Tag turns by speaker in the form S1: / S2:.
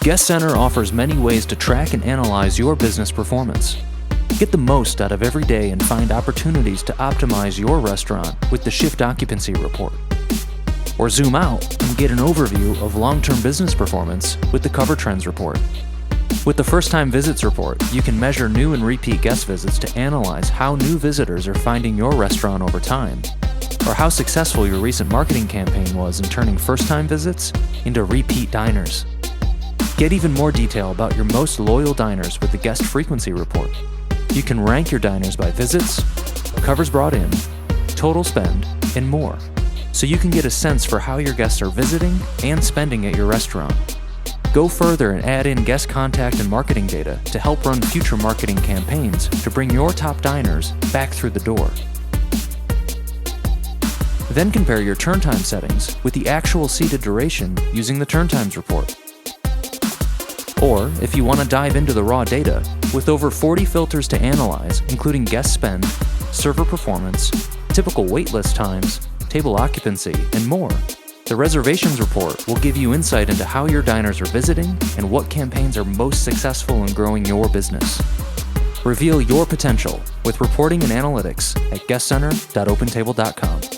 S1: GuestCenter offers many ways to track and analyze your business performance. Get the most out of every day and find opportunities to optimize your restaurant with the Shift Occupancy Report. Or zoom out and get an overview of long-term business performance with the Cover Trends Report. With the First-Time Visits Report, you can measure new and repeat guest visits to analyze how new visitors are finding your restaurant over time, or how successful your recent marketing campaign was in turning first-time visits into repeat diners. Get even more detail about your most loyal diners with the Guest Frequency Report. You can rank your diners by visits, covers brought in, total spend, and more, so you can get a sense for how your guests are visiting and spending at your restaurant. Go further and add in guest contact and marketing data to help run future marketing campaigns to bring your top diners back through the door. Then compare your turn time settings with the actual seated duration using the Turn Times Report. Or, if you want to dive into the raw data, with over 40 filters to analyze, including guest spend, server performance, typical waitlist times, table occupancy, and more, the Reservations Report will give you insight into how your diners are visiting and what campaigns are most successful in growing your business. Reveal your potential with reporting and analytics at guestcenter.opentable.com.